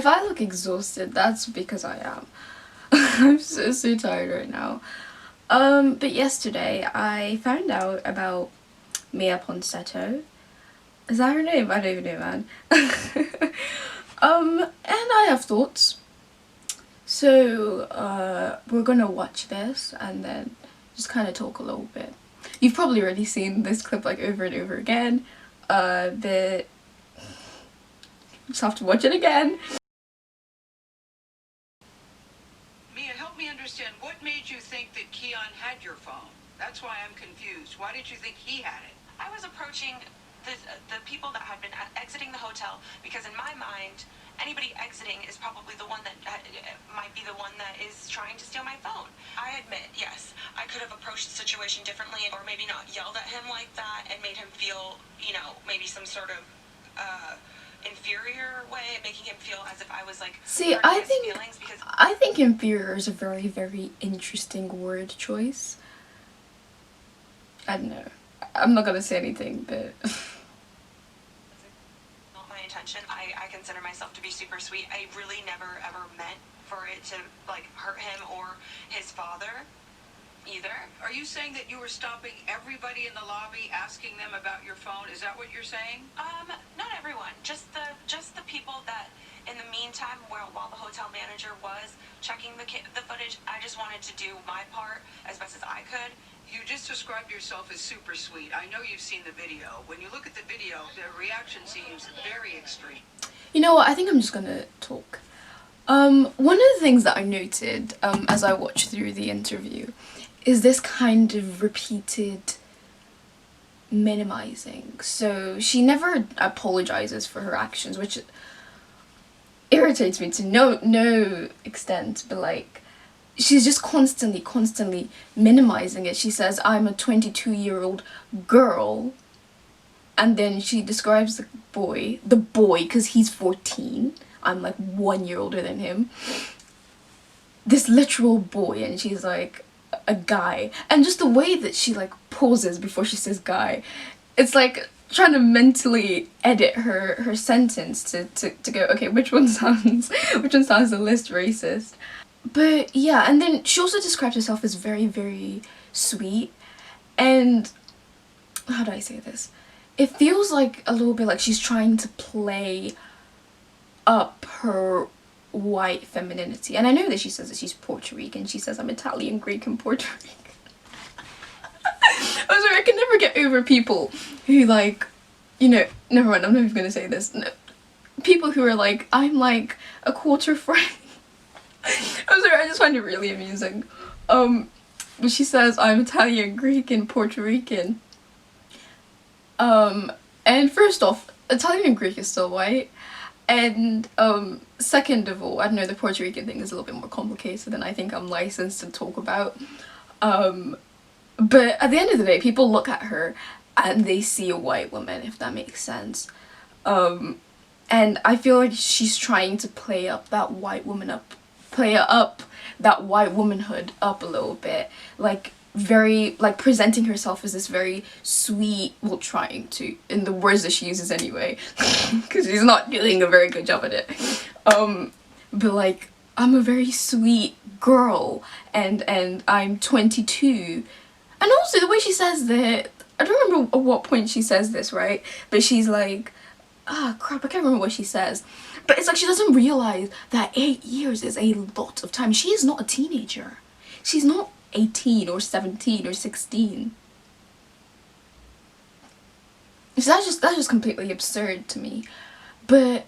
I look exhausted, that's because I am. I'm so tired right now. But yesterday I found out about Miya Ponsetto. Is that her name? I don't even know, man. And I have thoughts. So, we're gonna watch this and then just kind of talk a little bit. You've probably already seen this clip like over and over again, but just have to watch it again. Miya, help me understand, what made you think that Keon had your phone? That's why I'm confused. Why did you think he had it? I was approaching the people that had been exiting the hotel because in my mind, anybody exiting is probably the one that might be the one that is trying to steal my phone. I admit, yes, I could have approached the situation differently or maybe not yelled at him like that and made him feel, you know, maybe some sort of inferior way, making him feel as if I was like hurting his feelings, because I think inferior is a very interesting word choice. I don't know. I'm not gonna say anything, but not my intention. I consider myself to be super sweet. I really never ever meant for it to like hurt him or his father either. Are you saying that you were stopping everybody in the lobby asking them about your phone? Is that what you're saying? Not everyone. Just the people that in the meantime, while the hotel manager was checking the footage, I just wanted to do my part as best as I could. You just described yourself as super sweet. I know you've seen the video. When you look at the video, the reaction seems very extreme. you know what? I think I'm just gonna talk. One of the things that I noted as I watched through the interview is this kind of repeated minimizing. So she never apologizes for her actions, which irritates me to no extent, but like she's just constantly minimizing it. She says, I'm a 22-year-old girl, and then she describes the boy because he's 14. I'm like 1 year older than him, this literal boy, and she's like a guy. And just the way that she like pauses before she says guy, it's like trying to mentally edit her sentence to go, okay, which one sounds the least racist. But yeah, and then she also describes herself as very sweet, and how do I say this? It feels like a little bit like she's trying to play up her white femininity. And I know that she says that she's Puerto Rican. She says, I'm Italian, Greek, and Puerto Rican. I'm sorry, I can never get over people who like, you know, never mind, I'm not even gonna say this. No, people who are like, I'm like a quarter French. I'm sorry, I just find it really amusing. But she says, I'm Italian, Greek, and Puerto Rican. And first off, Italian and Greek is still white. And second of all, I don't know, the Puerto Rican thing is a little bit more complicated than I think I'm licensed to talk about. But at the end of the day, people look at her and they see a white woman, if that makes sense. And I feel like she's trying to play up that white woman that white womanhood up a little bit, like very like presenting herself as this very sweet, well, trying to, in the words that she uses anyway, because she's not doing a very good job at it, but like, I'm a very sweet girl and I'm 22. And also the way she says that, I don't remember at what point she says this, right, but she's like, crap, I can't remember what she says. But it's like she doesn't realize that 8 years is a lot of time. She is not a teenager. She's not 18 or 17 or 16. So that's just completely absurd to me. But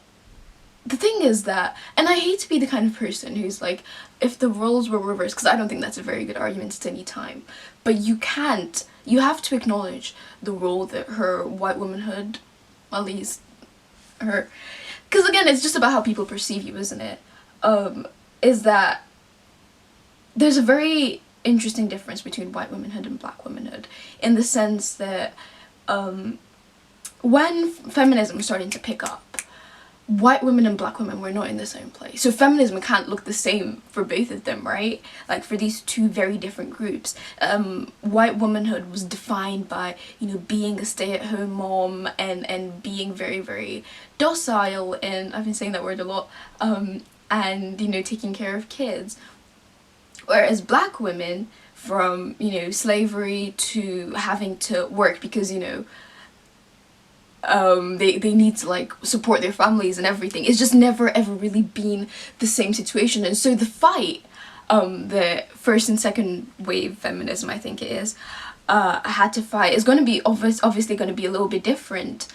the thing is that, and I hate to be the kind of person who's like, if the roles were reversed, because I don't think that's a very good argument at any time, but you have to acknowledge the role that her white womanhood, at least her, because again, it's just about how people perceive you, isn't it? Is that there's a very interesting difference between white womanhood and black womanhood, in the sense that when feminism was starting to pick up, white women and black women were not in the same place. So feminism can't look the same for both of them, right? Like for these two very different groups. White womanhood was defined by, you know, being a stay-at-home mom and being very, very docile, and I've been saying that word a lot, and, you know, taking care of kids. Whereas black women, from, you know, slavery to having to work because, you know, they need to like support their families and everything. It's just never ever really been the same situation. And so the fight, the first and second wave feminism, I think it is, had to fight is going to be obviously going to be a little bit different.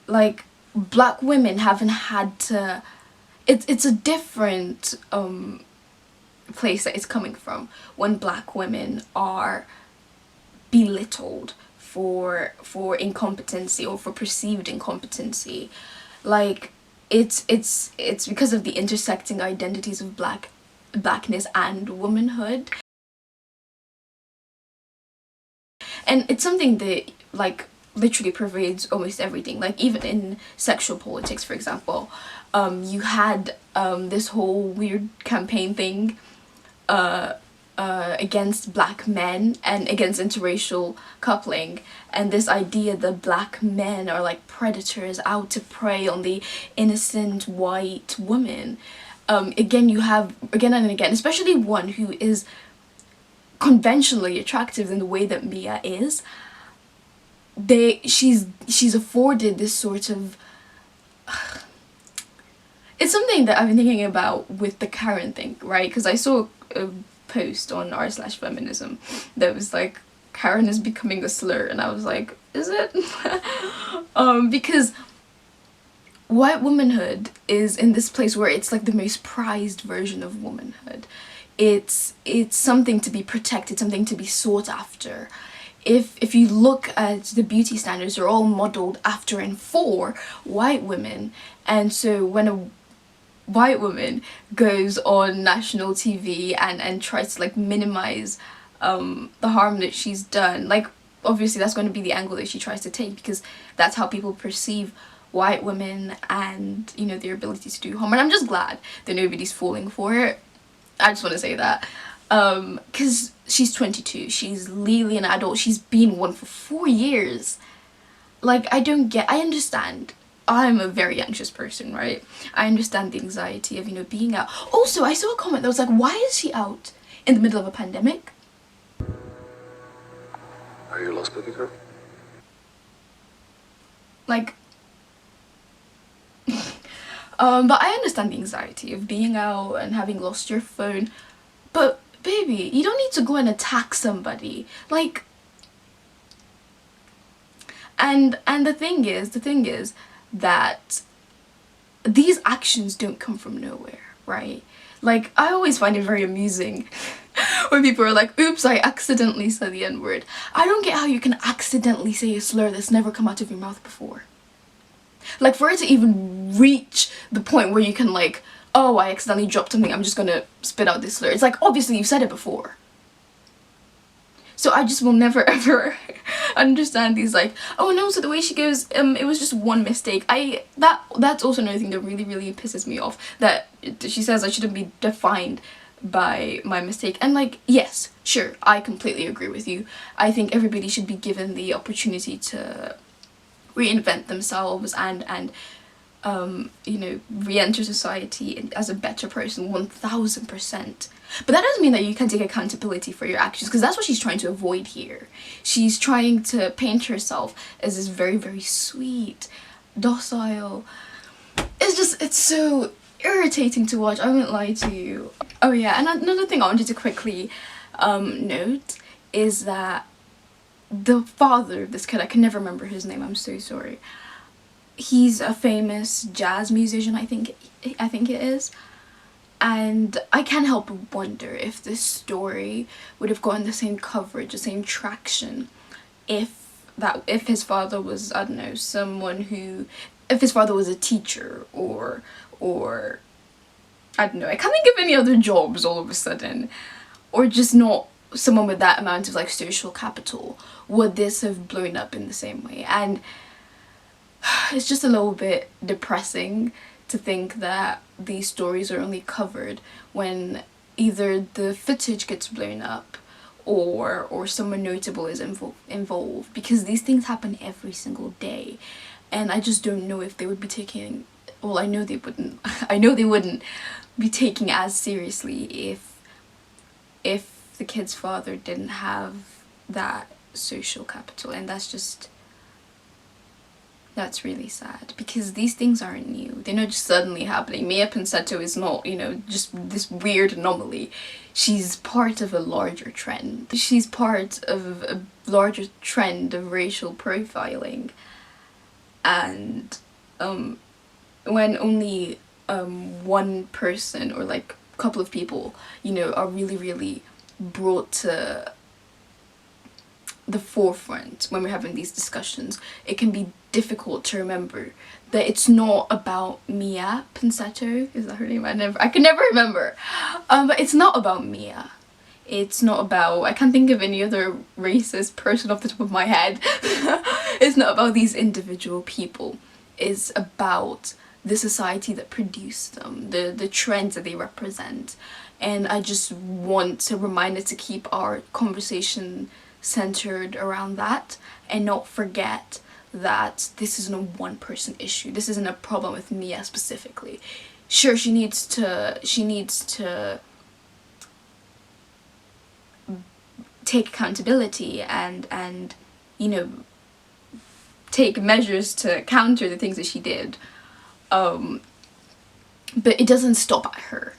Like black women haven't had to, it's a different place that it's coming from when black women are belittled for incompetency or for perceived incompetency. Like it's because of the intersecting identities of blackness and womanhood, and it's something that like literally pervades almost everything. Like even in sexual politics, for example, you had this whole weird campaign thing against black men and against interracial coupling, and this idea that black men are like predators out to prey on the innocent white woman. Again, you have again and again, especially one who is conventionally attractive in the way that Miya is, she's afforded this sort of it's something that I've been thinking about with the Karen thing, right? Because I saw a post on r/feminism that was like, Karen is becoming a slur, and I was like, is it? Because white womanhood is in this place where it's like the most prized version of womanhood. It's something to be protected, something to be sought after. If you look at the beauty standards, they're all modeled after and for white women, and so when a white woman goes on national TV and tries to like minimize the harm that she's done, like obviously that's going to be the angle that she tries to take, because that's how people perceive white women and, you know, their ability to do harm. And I'm just glad that nobody's falling for it. I just want to say that, because she's 22, she's legally an adult, she's been one for 4 years. Like I understand. I'm a very anxious person, right? I understand the anxiety of, you know, being out. Also, I saw a comment that was like, why is she out in the middle of a pandemic? Are you lost, baby girl? Like, but I understand the anxiety of being out and having lost your phone. But baby, you don't need to go and attack somebody. Like, and the thing is that these actions don't come from nowhere, right? Like, I always find it very amusing when people are like, oops, I accidentally said the N-word. I don't get how you can accidentally say a slur that's never come out of your mouth before. Like, for it to even reach the point where you can like, oh, I accidentally dropped something, I'm just gonna spit out this slur. It's like, obviously you've said it before. So I just will never ever understand these like, oh no, so the way she goes, it was just one mistake. That's also another thing that really, really pisses me off, that she says I shouldn't be defined by my mistake. And like, yes, sure, I completely agree with you. I think everybody should be given the opportunity to reinvent themselves and you know, re-enter society as a better person, 1000%. But that doesn't mean that you can take accountability for your actions, because that's what she's trying to avoid here. She's trying to paint herself as this very, very sweet, docile. It's so irritating to watch, I won't lie to you. Oh yeah, and another thing I wanted to quickly note is that the father of this kid, I can never remember his name, I'm so sorry. He's a famous jazz musician, I think it is. And I can't help but wonder if this story would have gotten the same coverage, the same traction, if his father was, I don't know, someone who, if his father was a teacher or I don't know, I can't think of any other jobs all of a sudden, or just not someone with that amount of like social capital. Would this have blown up in the same way? And it's just a little bit depressing to think that these stories are only covered when either the footage gets blown up or someone notable is involved, because these things happen every single day, and I just don't know if they would be taking, well, I know they wouldn't I know they wouldn't be taking as seriously if the kid's father didn't have that social capital. And that's really sad, because these things aren't new. They're not just suddenly happening. Miya Ponsetto is not, you know, just this weird anomaly. She's part of a larger trend. She's part of a larger trend of racial profiling. And when only one person or like a couple of people, you know, are really brought to the forefront when we're having these discussions, it can be difficult to remember that it's not about Miya Ponsetto. Is that her name? I can never remember. But it's not about Miya. It's not about, I can't think of any other racist person off the top of my head. It's not about these individual people. It's about the society that produced them, the trends that they represent. And I just want to remind us to keep our conversation centered around that, and not forget that this isn't a one person issue. This isn't a problem with Miya specifically. Sure, she needs to take accountability and you know, take measures to counter the things that she did, but it doesn't stop at her.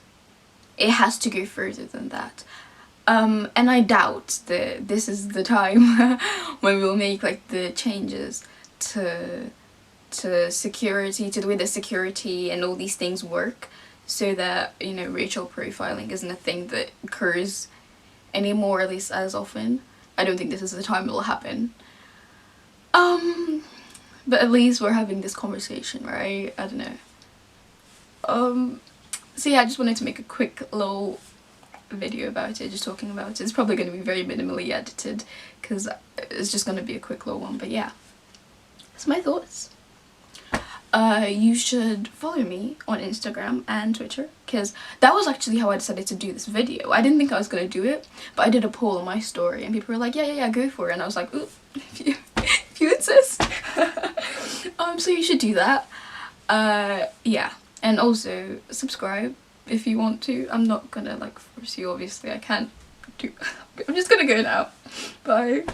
It has to go further than that. And I doubt that this is the time when we'll make like the changes to security, to the way that security and all these things work, so that, you know, racial profiling isn't a thing that occurs anymore, at least as often. I don't think this is the time it will happen. But at least we're having this conversation, right? I don't know. So yeah, I just wanted to make a quick little video about it, just talking about it. It's probably going to be very minimally edited because it's just going to be a quick little one, but yeah, that's my thoughts. You should follow me on Instagram and Twitter, because that was actually how I decided to do this video. I didn't think I was going to do it, but I did a poll on my story and people were like, yeah, go for it, and I was like, ooh, if you insist. So you should do that. Yeah, and also subscribe if you want to. I'm not gonna like force you, obviously. I can't do I'm just gonna go now. Bye.